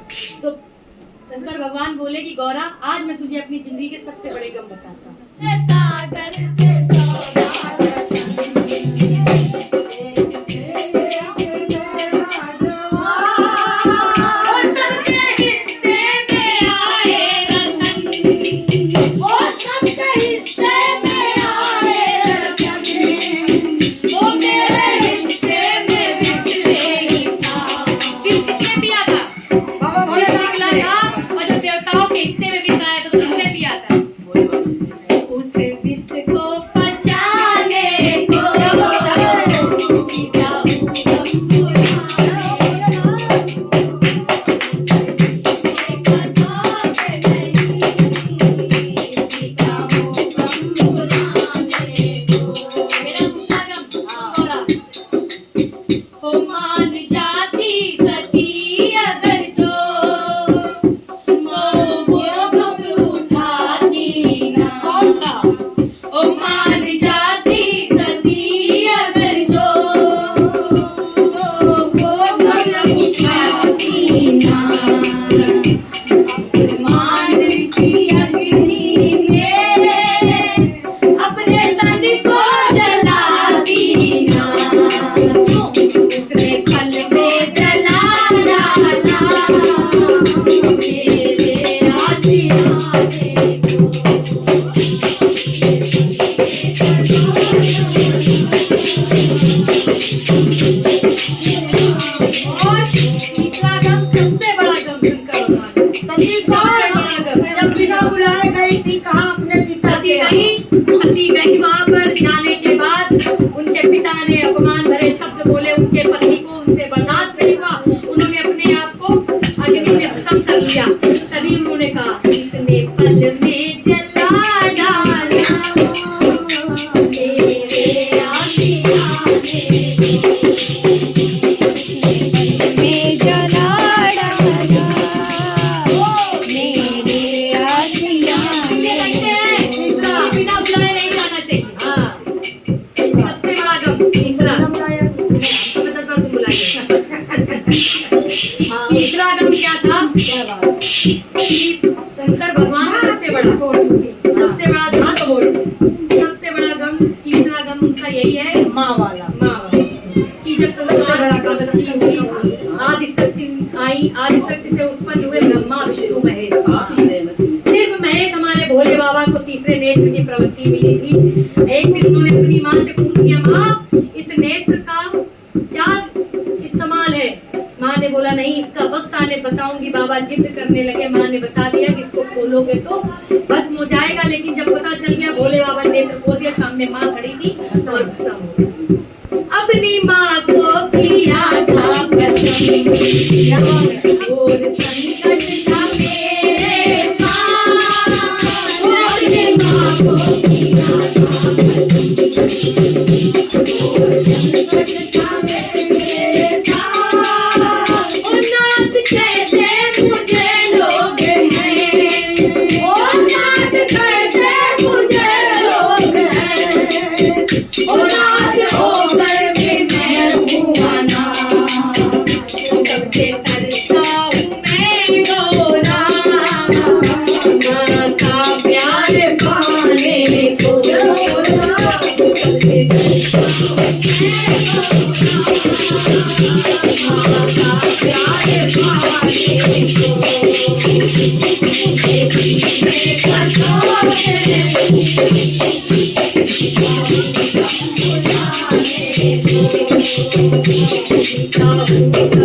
तो शंकर भगवान बोले कि गौरा आज मैं तुझे अपनी जिंदगी के सबसे बड़े गम बताता हूँ। सागर से सती गई वहां पर जाने के बाद उनके पिता ने अपमान भरे शब्द बोले उनके पति को, उनसे बर्दाश्त नहीं हुआ। उन्होंने अपने आप को अग्नि में भस्म कर लिया। तभी उन्होंने कहा इसने पल में जला डाला तेरे आशियाने में जला डाला मेरे आशियाने। बिना बुलाए नहीं जाना चाहिए। सबसे बड़ा गम तीसरा तीसरा गम क्या था? शंकर भगवान सबसे बड़ा था। सबसे बड़ा गम तीसरा गम उनका यही है, माँ वाला कि जब संसार की उत्पत्ति हुई, आदिशक्ति आई, आदिशक्ति से उत्पन्न हुए ब्रह्मा विष्णु महेश। सिर्फ महेश हमारे भोले बाबा को तीसरे नेत्र की प्रवृत्ति मिली थी। एक दिन उन्होंने अपनी माँ से पूछ लिया, माँ इस नेत्र का क्या इस्तेमाल है? माँ ने बोला नहीं, इसका वक्त आने बताऊंगी। बाबा जिद करने लगे। माँ ने बता दिया कि इसको खोलोगे तो भस्म हो जाएगा। लेकिन जब पता चल गया, भोले बाबा ने नेत्र खोल दिया, सामने माँ खड़ी थी और भस्म हो गया। अपनी माँ को किया था प्रसन्न और संकट था मेरे माँ को किया था संकट था मेरे नाथ कहते मुझे लोग हैं, ओ नाथ कहते मुझे लोग हैं, ओ नाथ होकर भी मैं हूँ अनाथ, कब से तरसा हूँ मैं गोरा, माँ का प्यार पाने को, कब से तरसा हूँ मैं